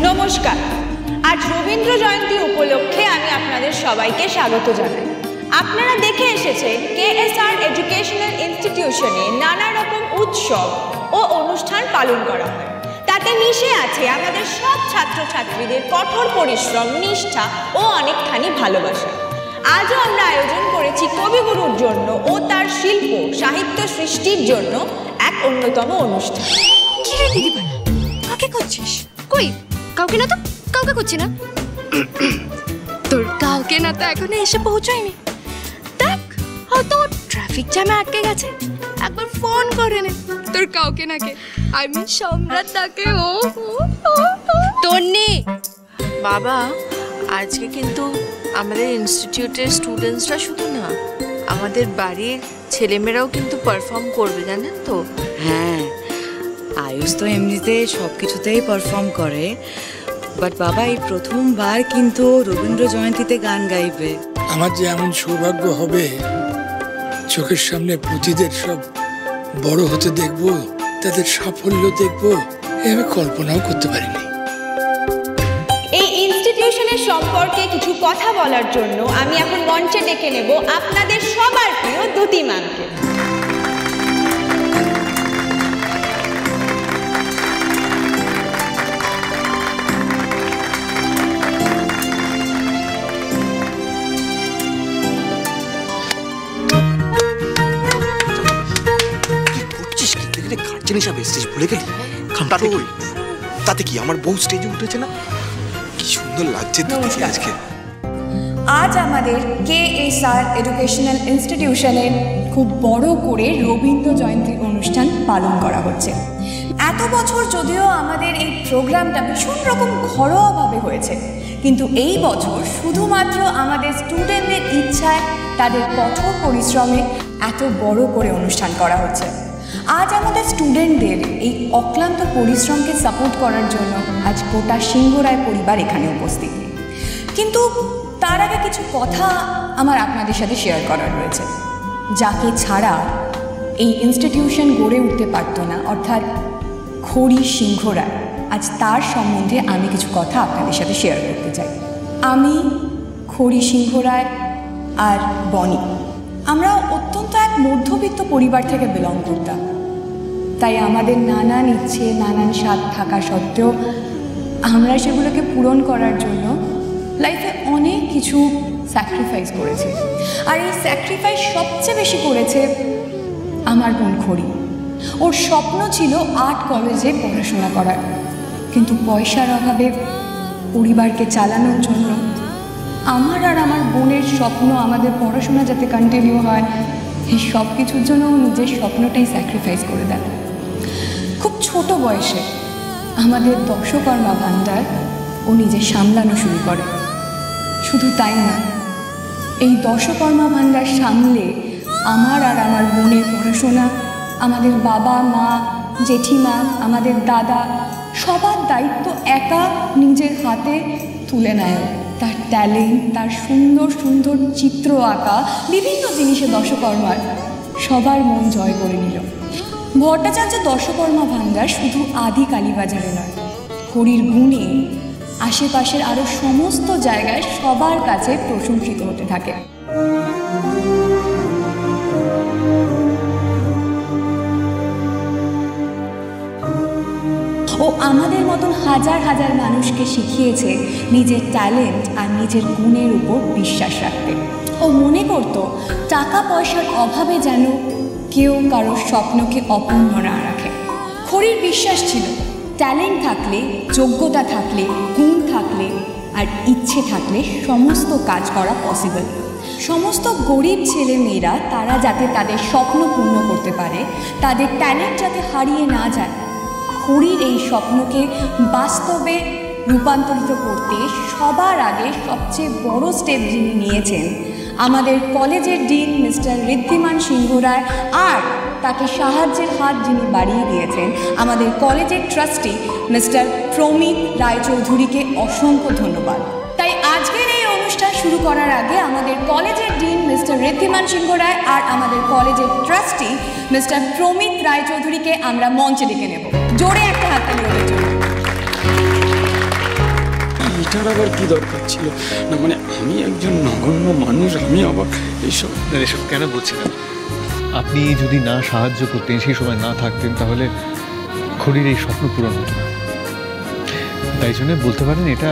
নমস্কার। আজ রবীন্দ্র জয়ন্তী উপলক্ষে আমি আপনাদের সবাইকে স্বাগত জানাই। আপনারা দেখে এসেছেন কেএসআর এডুকেশনাল ইনস্টিটিউশনে নানা রকম উৎসব ও অনুষ্ঠান পালন করা হয়। তাতে মিশে আছে আমাদের সব ছাত্রছাত্রীদের কঠোর পরিশ্রম, নিষ্ঠা ও অনেকখানি ভালোবাসা। আজও আমরা আয়োজন করেছি কবিগুরুর জন্য ও তার শিল্প সাহিত্য সৃষ্টির জন্য এক অন্যতম অনুষ্ঠান। কি রে দিদিভাই, কাকে করছিস? কই কাউকে না তো, কাউকে করছি না। তোর কাউকে না তো এখনো এসে পৌঁছায়নি। দেখ হয়তো ট্রাফিক জ্যামে আটকে গেছে, একবার ফোন করে নে তোর কাউকে নাকে। আই মিন সম্রাট তাকে। ও তন্নি বাবা, আজকে কিন্তু আমাদের ইনস্টিটিউটের স্টুডেন্টসরা শুধু না, আমাদের বাড়ির ছেলেমেয়েরাও কিন্তু পারফর্ম করবে, জানেন তো? হ্যাঁ, আয়ুষ তো এমনিতে সব কিছুতেই পারফর্ম করে, বাট বাবা এই প্রথমবার কিন্তু রবীন্দ্র জয়ন্তীতে গান গাইবে। আমার যে এমন সৌভাগ্য হবে, চোখের সামনে পুঁথিদের সব বড় হতে দেখবো, তাদের সাফল্য দেখবো, আমি কল্পনাও করতে পারিনি। এই ইনস্টিটিউশনের সম্পর্কে কিছু কথা বলার জন্য আমি এখন মঞ্চে ডেকে নেব আপনাদের সবার প্রিয় দ্যুতি ম্যামকে। তাতে কি আমার বউ স্টেজে উঠেছে না? কি সুন্দর লাগছে আজকে। আজ আমাদের কেএসআর এডুকেশনাল ইনস্টিটিউশনের খুব বড় করে রবীন্দ্র জয়ন্তী অনুষ্ঠান পালন করা হচ্ছে। এত বছর যদিও আমাদের এই প্রোগ্রামটা ভীষণ রকম ঘরোয়াভাবে হয়েছে, কিন্তু এই বছর শুধুমাত্র আমাদের স্টুডেন্টদের ইচ্ছায়, তাদের কঠোর পরিশ্রমে এত বড় করে অনুষ্ঠান করা হচ্ছে। আজ আমাদের স্টুডেন্টদের এই অক্লান্ত পরিশ্রমকে সাপোর্ট করার জন্য আজ গোটা সিংহরায় পরিবার এখানে উপস্থিত। কিন্তু তার আগে কিছু কথা আমার আপনাদের সাথে শেয়ার করার রয়েছে, যাকে ছাড়া এই ইনস্টিটিউশন গড়ে উঠতে পারতো না, অর্থাৎ খড়ি সিংহরায়। আজ তার সম্বন্ধে আমি কিছু কথা আপনাদের সাথে শেয়ার করতে চাই। আমি খড়ি সিংহরায় আর বনি, আমরা অত্যন্ত এক মধ্যবিত্ত পরিবার থেকে বিলং করতাম। তাই আমাদের নানান ইচ্ছে, নানান স্বাদ থাকা সত্ত্বেও আমরা সেগুলোকে পূরণ করার জন্য লাইফে অনেক কিছু স্যাক্রিফাইস করেছি। আর এই স্যাক্রিফাইস সবচেয়ে বেশি করেছে আমার বোন খড়ি। ওর স্বপ্ন ছিল আর্ট কলেজে পড়াশোনা করার, কিন্তু পয়সার অভাবে পরিবারকে চালানোর জন্য আমার আর আমার বোনের স্বপ্ন, আমাদের পড়াশোনা যাতে কন্টিনিউ হয়, এই সব কিছুর জন্য ও নিজের স্বপ্নটাই স্যাক্রিফাইস করে দেয়। খুব ছোট বয়সে আমাদের দশকর্মা ভাণ্ডার ও নিজে সামলানো শুরু করে। শুধু তাই না, এই দশকর্মা ভাণ্ডার সামলে আমার আর আমার বোনের পড়াশোনা, আমাদের বাবা মা, জেঠিমা, আমাদের দাদা, সবার দায়িত্ব একা নিজের হাতে তুলে নেয়। তার ট্যালেন্ট, তার সুন্দর সুন্দর চিত্র আঁকা, বিভিন্ন জিনিসে দশকর্মার সবার মন জয় করে নিল। ভট্টাচার্য দশকর্মা ভাণ্ডার শুধু আদি কালীবাজারে নয়, খড়ির গুণে আশেপাশের আরও সমস্ত জায়গায় সবার কাছে প্রশংসিত হতে থাকে। ও আমাদের মতন হাজার হাজার মানুষকে শিখিয়েছে নিজের ট্যালেন্ট আর নিজের গুণের উপর বিশ্বাস রাখতে। ও মনে করতো টাকা পয়সার অভাবে যেন কেউ কারোর স্বপ্নকে অপূর্ণ না রাখে। খড়ির বিশ্বাস ছিল ট্যালেন্ট থাকলে, যোগ্যতা থাকলে, গুণ থাকলে আর ইচ্ছে থাকলে সমস্ত কাজ করা পসিবল। সমস্ত গরিব ছেলে মেয়েরা তারা যাতে তাদের স্বপ্ন পূর্ণ করতে পারে, তাদের ট্যালেন্ট যাতে হারিয়ে না যায়, খড়ির এই স্বপ্নকে বাস্তবে রূপান্তরিত করতে সবার আগে সবচেয়ে বড় স্টেপ যিনি নিয়েছেন, আমাদের কলেজের ডিন মিস্টার ঋদ্ধিমান সিংহ রায়, আর তাকে সাহায্যের হাত যিনি বাড়িয়ে দিয়েছেন আমাদের কলেজের ট্রাস্টি মিস্টার প্রমিত রায়চৌধুরীকে অসংখ্য ধন্যবাদ। তাই আজকের এই অনুষ্ঠান শুরু করার আগে আমাদের কলেজের ডিন মিস্টার ঋদ্ধিমান সিংহ রায় আর আমাদের কলেজের ট্রাস্টি মিস্টার প্রমিত রায়চৌধুরীকে আমরা মঞ্চে ডেকে নেব। জোরে একটা হাততালি ওদের জন্য। এটার আবার কি দরকার ছিল? না মানে আমি একজন নগণ্য মানুষ, আমি আবার এসব কেন বলছিলেন? আপনি যদি না সাহায্য করতেন, সেই সময় না থাকতেন, তাহলে খড়ির এই স্বপ্ন পূরণ হতো না। তাই জন্য বলতে পারেন এটা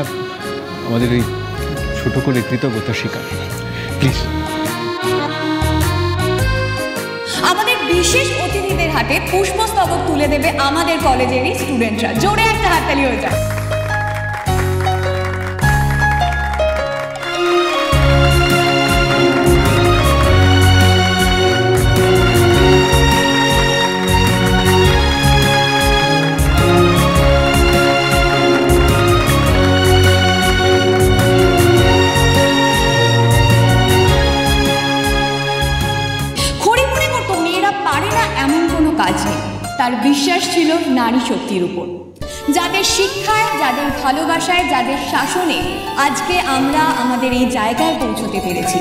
আমাদের এই ছোট করে কৃতজ্ঞতা স্বীকার। প্লিজ। আমাদের বিশেষ অতিথিদের হাতে পুষ্পস্তবক তুলে দেবে আমাদের কলেজেরই স্টুডেন্টরা। জোরে একটা হাততালি হয়ে যায়। তার বিশ্বাস ছিল নারী শক্তির উপর, যাদের শিক্ষায়, যাদের ভালোবাসায়, যাদের শাসনে আজকে আমরা আমাদের এই জায়গায় পৌঁছতে পেরেছি,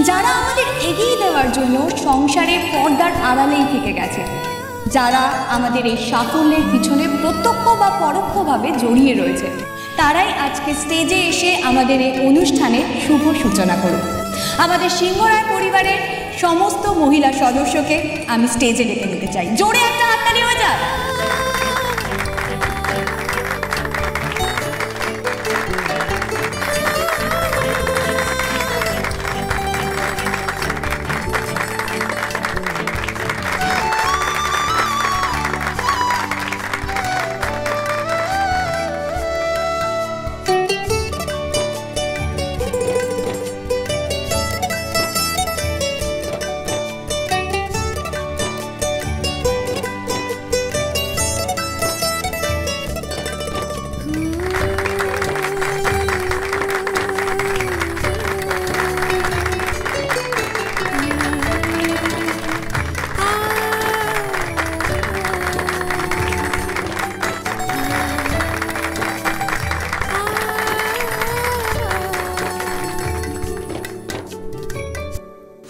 যারা আমাদের এগিয়ে দেওয়ার জন্য সংসারের পর্দার আড়ালেই থেকে গেছে, যারা আমাদের এই সাফল্যের পিছনে প্রত্যক্ষ বা পরোক্ষভাবে জড়িয়ে রয়েছে, তারাই আজকে স্টেজে এসে আমাদের এই অনুষ্ঠানের শুভ সূচনা করুন। আমাদের সিংহরায় পরিবারের সমস্ত মহিলা সদস্যকে আমি স্টেজে ডেকে নিতে চাই। জোরে একটা হাততালি হয়ে যাক।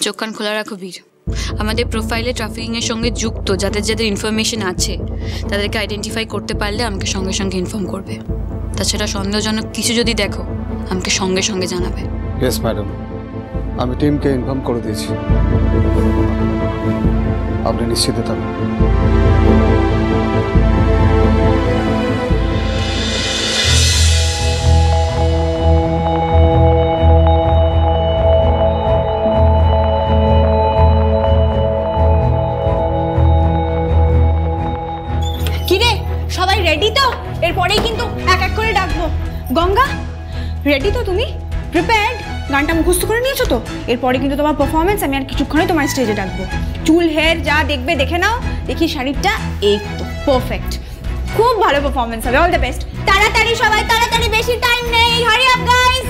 চোখ কান খোলা রাখো বীর। আমাদের প্রোফাইলে ট্রাফিকিংয়ের সঙ্গে যুক্ত যাদের যাদের ইনফরমেশন আছে তাদেরকে আইডেন্টিফাই করতে পারলে আমাকে সঙ্গে সঙ্গে ইনফর্ম করবে। তাছাড়া সন্দেহজনক কিছু যদি দেখো আমাকে সঙ্গে সঙ্গে জানাবে। ইয়েস ম্যাডাম, আমি টিমকে ইনফর্ম করে দিয়েছি, আপনি নিশ্চিত থাকুন। রেডি তো? এরপরেই কিন্তু এক এক করে ডাকবো। গঙ্গা রেডি তো? তুমি প্রিপেয়ার্ড? গানটা মুখস্থ করে নিয়েছো তো? এরপরে কিন্তু তোমার পারফরমেন্স আমি আর কিছুক্ষণে তোমার স্টেজে ডাকবো। চুল হেয়ার যা দেখবে দেখে নাও। দেখি শাড়িটা এই তো পারফেক্ট, খুব ভালো পারফরমেন্স হবে। All the best. তাড়াতাড়ি সবাই, তাড়াতাড়ি, বেশি টাইম নেই। Hurry up guys.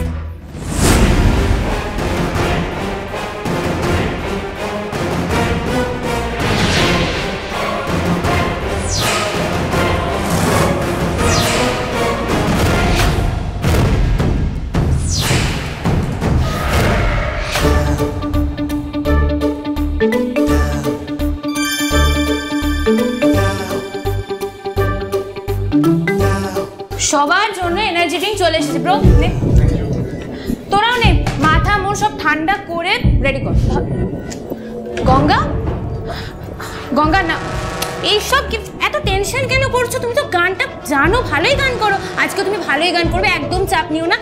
সবার জন্য এনার্জি ড্রিঙ্ক চলে এসেছে ব্রো। নে তোরাও নে, মাথা মোর সব ঠান্ডা করে রেডি কর। গঙ্গা, গঙ্গা না এইসব এত টেনশন কেন করছো? তুমি তো গানটা জানো, ভালোই গান করো। আজকে তুমি ভালোই গান করবে, একদম চাপ নিও না।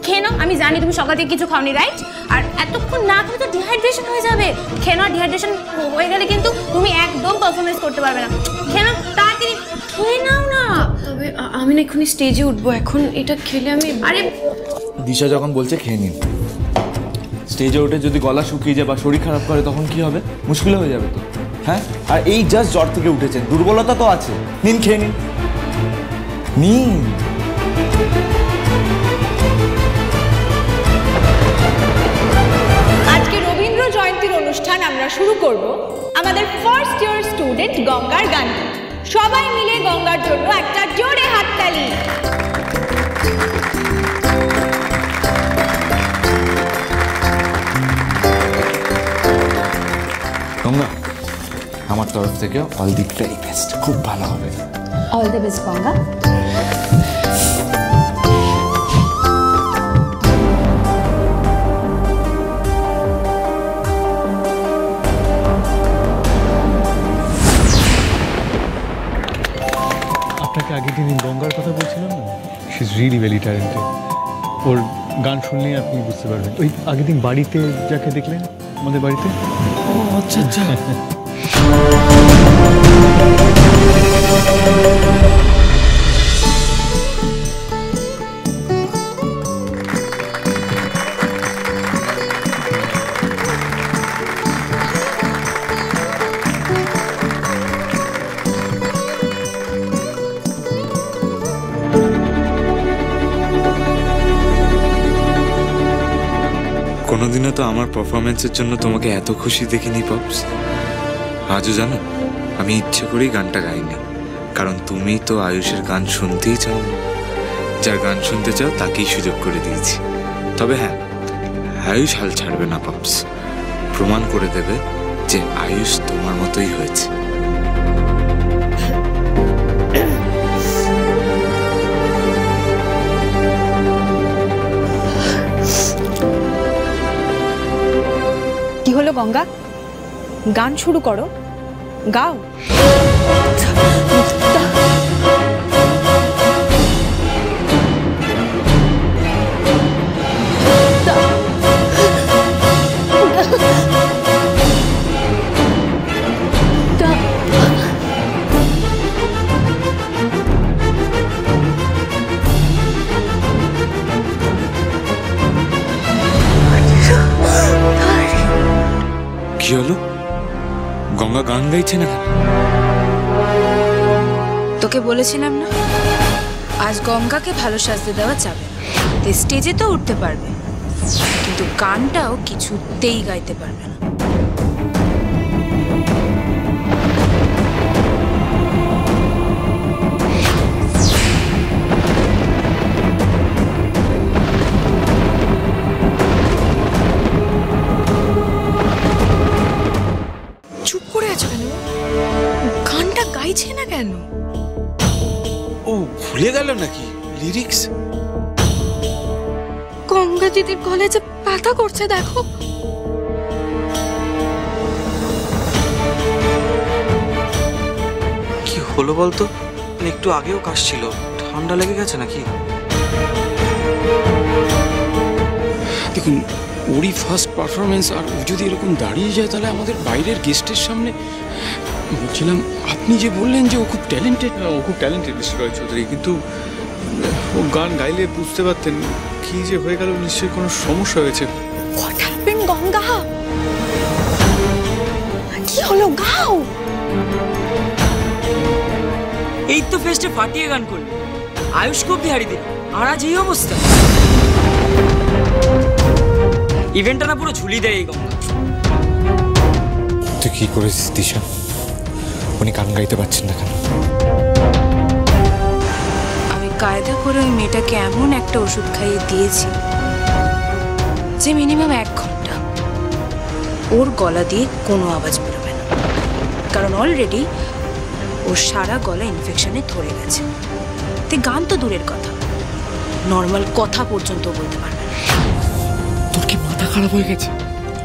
খেয়ে নাও। আমি জানি তুমি সকাল থেকে কিছু খাওনি, রাইট? আর এতক্ষণ না খেলে তো ডিহাইড্রেশন হয়ে যাবে। খেয়ে নাও, ডিহাইড্রেশন হয়ে গেলে কিন্তু তুমি একদম পারফরমেন্স করতে পারবে না। খেয়ে নাও, তাড়াতাড়ি খেয়ে নাও না। তবে আমি না এক্ষুনি স্টেজে উঠবো, এখন এটা খেলে আমি... আরে দিশা যখন বলছে খেয়ে নিন, স্টেজে উঠে যদি গলা শুকিয়ে যায় বা শরীর খারাপ করে তখন কি হবে? মুশকিল হয়ে যাবে তো। হ্যাঁ, আর এই জাস্ট জ্বর থেকে উঠেছেন, দুর্বলতা তো আছে। নিন, খেয়ে নিন, নিন। আজকে রবীন্দ্র জয়ন্তীর অনুষ্ঠান আমরা শুরু করব আমাদের ফার্স্ট ইয়ার স্টুডেন্ট গঙ্গার গান। সবাই মিলে গঙ্গার জন্য একটা জোরে হাততালি। গঙ্গা, আমার তরফ থেকে অল দি ভেরি বেস্ট, খুব ভালো হবে। All the best Ganga. She is really very talented. ওর গান শুনলেই আপনি বুঝতে পারবেন। ওই আগের দিন বাড়িতে যাকে দেখলেন আমাদের বাড়িতে, ও আচ্ছা আচ্ছা। কোনোদিনও তো আমার পারফরমেন্সের জন্য তোমাকে এত খুশি দেখিনি পপস। আজও জানো আমি ইচ্ছে করেই গানটা গাইনি, কারণ তুমি তো আয়ুষের গান শুনতেই চাও না। যার গান শুনতে চাও তাকেই সুযোগ করে দিয়েছি। তবে হ্যাঁ, আয়ুষ হাল ছাড়বে না পপস, প্রমাণ করে দেবে যে আয়ুষ তোমার মতোই হয়েছে। কি হলো গঙ্গা, গান শুরু করো, গাও। কি হলো, গঙ্গা গান গাইছে না কেন? তোকে বলেছিলাম না আজ গঙ্গাকে ভালো সাজতে দেওয়া যাবে না। স্টেজে তো উঠতে পারবে, কিন্তু গানটাও কিছুতেই গাইতে পারবে না। চুপ করে আছো কেন? গানটা গাইছে না কেন? ও ভুলে গেল নাকি লিরিক্স? গঙ্গা দিদির গলায় যে ব্যথা করছে দেখো। কি হলো বলতো? একটু আগেও কাশছিল, ঠান্ডা লেগে গেছে নাকি? দেখুন, ওরই ফার্স্ট পারফরমেন্স, আর ও যদি এরকম দাঁড়িয়ে যায় তাহলে আমাদের বাইরের গেস্টের সামনে। বলছিলাম, আপনি যে বললেন যে ও খুব ট্যালেন্টেড। ও খুব ট্যালেন্টেড মিস্টার রয় চৌধুরী, কিন্তু ও গান গাইলে বুঝতে পারতেন কি যে হয়ে গেল। নিশ্চয়ই কোনো সমস্যা হয়েছে। What happened Ganga? কি হলো, গাও। এই তো ফেস্টে ফাটিয়ে গান করলি, আয়ুষকে অব্দি হারিয়ে দিল, আর আজ এই অবস্থা। ইভেন্টটা না পুরো ঝুলি দেয় এই গঙ্গা। তুই কি করেছিস দিশা? উনি গান গাইতে পারছেন না কেন? আমি কায়দা করে ওই মেয়েটাকে এমন একটা ওষুধ খাইয়ে দিয়েছি যে মিনিমাম 1 ঘন্টা ওর গলা দিয়ে কোনো আওয়াজ বেরোবে না, কারণ অলরেডি ওর সারা গলা ইনফেকশনে ধরে গেছে। তুই গান তো দূরের কথা, নর্মাল কথা পর্যন্ত বলতে পারবে না। তোর কি মাথা খারাপ হয়ে গেছে?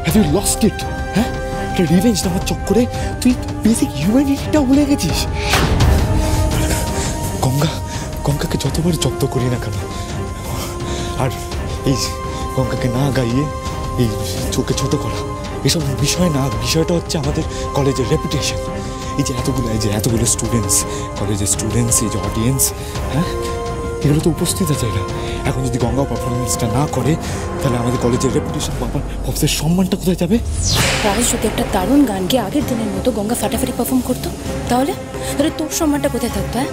Have you lost it? হ্যাঁ, একটা রিভেঞ্জ নেওয়ার চক্করে তুই বেসিক হিউম্যানিটিটা ভুলে গেছিস। গঙ্গাকে যতবার জব্দ করি না কেন, আর এই গঙ্গাকে না গাইয়ে এই চোখে ছোট করা, এসব বিষয় না। বিষয়টা হচ্ছে আমাদের কলেজের রেপুটেশন। এই যে এতগুলো স্টুডেন্টস, কলেজের স্টুডেন্টস, এই যে অডিয়েন্স, হ্যাঁ, এগুলো তো উপস্থিত আছে। এরা এখন যদি গঙ্গা পারফরমেন্সটা না করে তাহলে আমাদের কলেজের রেপুটেশন, অফিসের সম্মানটা কোথায় যাবে? রাজ যদি একটা দারুণ গান গিয়ে আগের দিনের মতো গঙ্গা ফাটাফাটি পারফর্ম করতো তাহলে তোর সম্মানটা কোথায় থাকতো? হ্যাঁ,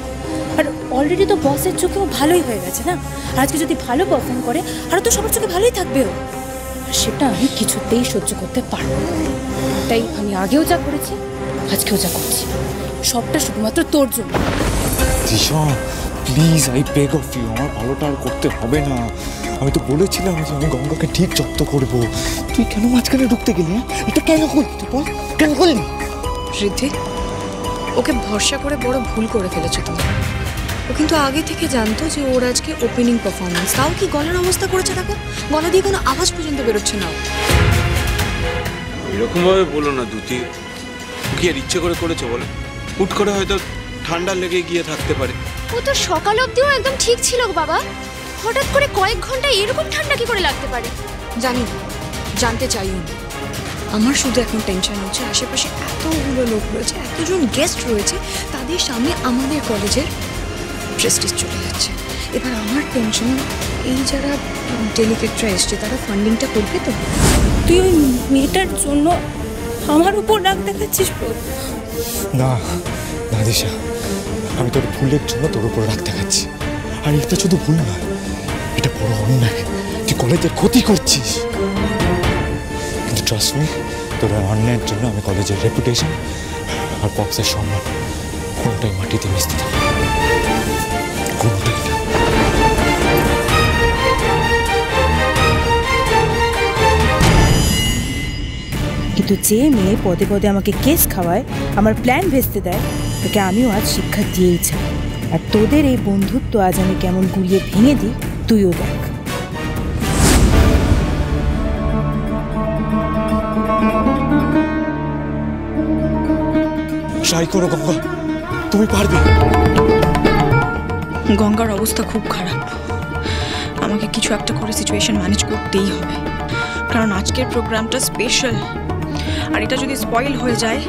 আর অলরেডি তো বসের চোখেও ভালোই হয়ে গেছে না। আজকে যদি ভালো পারফর্ম করে আর তো সবার চোখে ভালোই থাকবে ও। আর সেটা আমি কিছুতেই সহ্য করতে পারবো না। তাই আমি আগেও যা করেছি, আজকেও যা করছি, সবটা শুধুমাত্র তোর জন্য। Disha, please, I beg of you, আমার ভালোটা আর করতে হবে না। আমি তো বলেছিলাম যে আমি গঙ্গাকে ঠিক জব্দ করবো। তুই কেন মাঝখানে ঢুকতে গেলি? হ্যাঁ, এটা কেন করলি? তুই বল, কেন করলি? ঋদ্ধি, ওকে ভরসা করে বড় ভুল করে ফেলেছো তুমি। ও কিন্তু আগে থেকে জানতো যে ওর আজকে ওপেনিং পারফরমেন্স। তাও কি গলার অবস্থা করেছে দেখো, গলা দিয়ে কোনো আওয়াজ পর্যন্ত বেরোচ্ছে না। এরকম ভাবে বলো না দুতি, কি আর ইচ্ছে করে করেছে বলো? হুট করে হয়তো ঠান্ডা লেগে গিয়ে থাকতে পারে। ও তো সকাল অবধিও একদম ঠিক ছিল বাবা, হঠাৎ করে কয়েক ঘন্টা এরকম ঠান্ডা কি করে লাগতে পারে? জানি না, জানতে চাইও না। আমার শুধু এখন টেনশন হচ্ছে আশেপাশে এতগুলো লোক রয়েছে, এতজন গেস্ট রয়েছে, তাদের সামনে আমাদের কলেজের প্রেস্টিজ চলে যাচ্ছে। এবার আমার টেনশন, এই যারা ডেলিগেটরা এসছে তারা ফান্ডিংটা করবে তো? তুই ওই মেয়েটার জন্য আমার উপর রাগ দেখাচ্ছিস? না না দিশা, আমি তোর ভুলের জন্য তোর উপর রাগ দেখাচ্ছি। আর এটা শুধু ভুল নয়, এটা বড় অন্যায়। তুই কলেজের ক্ষতি করছিস। কিন্তু ট্রাস্ট মি, তোর অন্যায়ের জন্য আমি কলেজের রেপুটেশন আর পক্সের সম্মান কোনটাই মাটিতে মিশতে থাকবে, কোনটাই না। কিন্তু যে মেয়ে পদে পদে আমাকে কেস খাওয়ায়, আমার প্ল্যান ভেস্তে দেয়, তাকে আমিও আজ শিক্ষা দিয়েই চাই। আর তোদের এই বন্ধুত্ব আজ আমি কেমন গুলিয়ে ভেঙে দিই, তুইও দেখ। ট্রাই করো গঙ্গা, তুমি পারবে। গঙ্গার অবস্থা খুব খারাপ, আমাকে কিছু একটা করে সিচুয়েশন ম্যানেজ করতেই হবে, কারণ আজকের প্রোগ্রামটা স্পেশাল। আর এটা যদি স্পয়েল হয়ে যায়,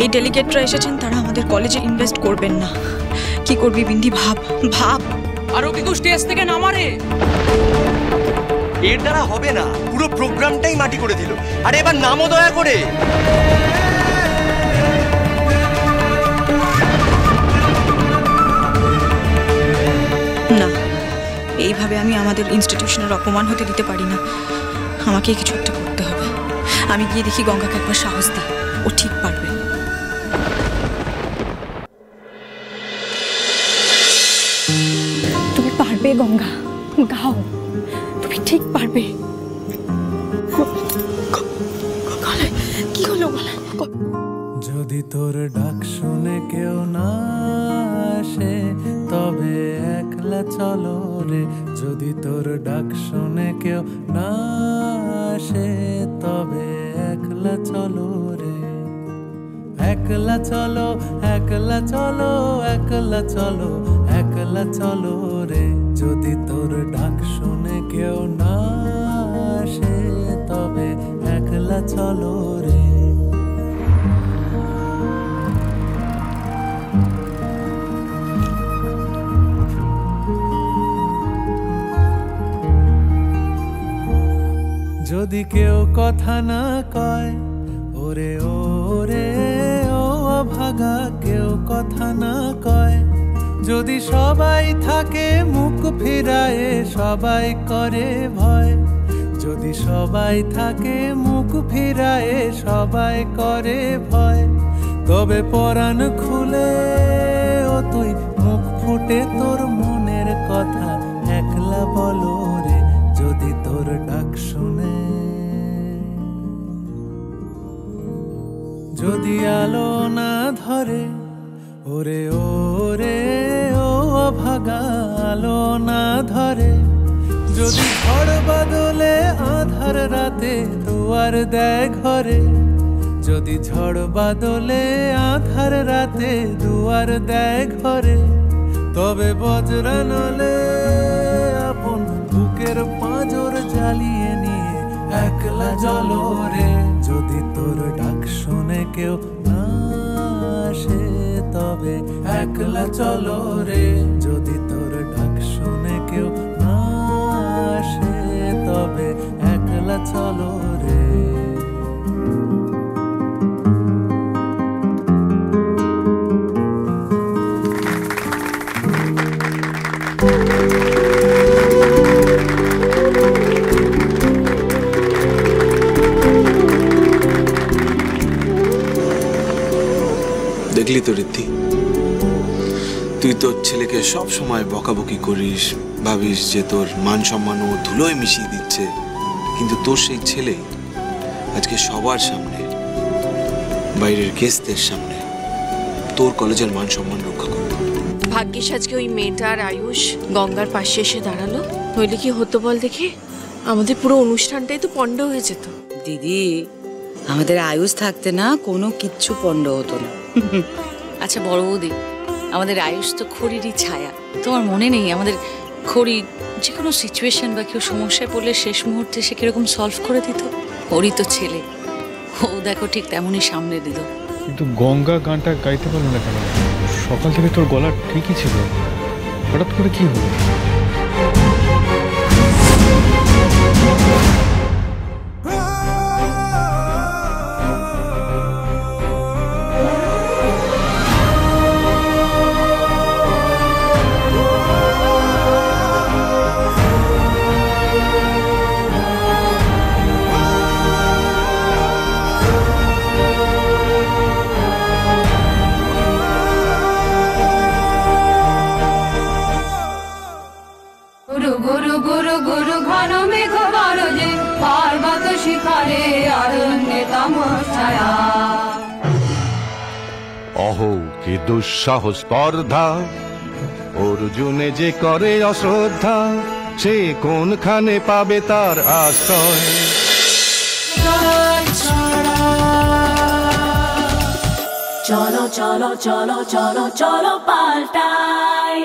এই ডেলিগেটরা এসেছেন, তারা আমাদের কলেজে ইনভেস্ট করবেন না। কি করবি বিন্ধি, ভাব ভাব। আরো কিন্তু স্টেজ থেকে নামারে। এর দ্বারা হবে না, পুরো প্রোগ্রামটাই মাটি করে দিল। আর এবার নামও দয়া করে। না, এইভাবে আমি আমাদের ইনস্টিটিউশনের অপমান হতে দিতে পারি না। আমাকে কিছু একটা করতে হবে। আমি গিয়ে দেখি গঙ্গাকে একবার সাহস দিই, ও ঠিক পারবে। তুমি পারবে গঙ্গা, গাও, তুমি ঠিক পারবে। কি হলো? যদি তোর ডাক শুনে কেউ না আসে, তবে একলা চলো রে। যদি তোর ডাক শুনে কেউ না আসে, তবে একলা চলো রে। একলা চলো, একলা চলো, একলা চলো, একলা চলো রে। যদি তোর ডাক শুনে কেউ না আসে, তবে একলা চলো রে। যদি কেউ কথা না কয়, ওরে ওরে ও অভাগা, কেউ কথা না কয়। যদি সবাই থাকে মুখ ফিরায়ে, সবাই করে ভয়। যদি সবাই থাকে মুখ ফিরায়ে, সবাই করে ভয়। তবে পরাণ খুলে ও তুই মুখ ফুটে তোর মনের কথা একলা বলো রে। যদি তোর ডাক শুনে, যদি আলো না ধরে, ওরে ওরে ও অভাগা, আলো না ধরে। যদি ঝড় বাদলে আধার রাতে দুয়ার দেয় ঘরে। যদি ঝড় বাদলে আধার রাতে দুয়ার দেয় ঘরে। তবে বজ্রানলে আপন বুকের পাঁজর জ্বালিয়ে নিয়ে একলা চলো রে। যদি তোর ডাক শুনে কেউ না আসে, তবে একলা চলো রে। যদি তোর ডাক শুনে কেউ না আসে, তবে একলা চলো রে। দেখলি তো ঋদ্ধি, তুই তোর ছেলেকে সব সময় বকাবকি করিস, ভাবিস যে তোর মান সম্মান ও ধুলোয় মিশিয়ে দিচ্ছে, কিন্তু তোর সেই ছেলে আজকে সবার সামনে, বাইরের গেস্টদের সামনে তোর কলেজের মান সম্মান রক্ষা করবে। ভাগ্যিস আজকে ওই মেয়েটা আর আয়ুষ গঙ্গার পাশে এসে দাঁড়ালো, নইলে কি হতো বল দেখি? আমাদের পুরো অনুষ্ঠানটাই তো পণ্ড হয়ে যেত। দিদি, আমাদের আয়ুষ থাকতে না কোনো কিচ্ছু পণ্ড হতো না। আচ্ছা বড় বৌদি, আমাদের আয়ুষ তো খড়িরই ছায়া। তোমার মনে নেই আমাদের খড়ি যে কোনো সিচুয়েশন বা কেউ সমস্যায় পড়লে শেষ মুহূর্তে সে কিরকম সলভ করে দিত? ওরই তো ছেলে, ও দেখো ঠিক তেমনই সামনে দিল। কিন্তু গঙ্গা গানটা গাইতে পারলো না কেন? সকাল থেকে তোর গলা ঠিকই ছিল, হঠাৎ করে কি হলো? অহো কি দুঃসাহস স্পর্ধা, অর্জুনে যে করে অশ্রদ্ধা, সে কোনখানে পাবে তার আশ্রয়? চলো চলো চলো চলো চলো পাল্টাই।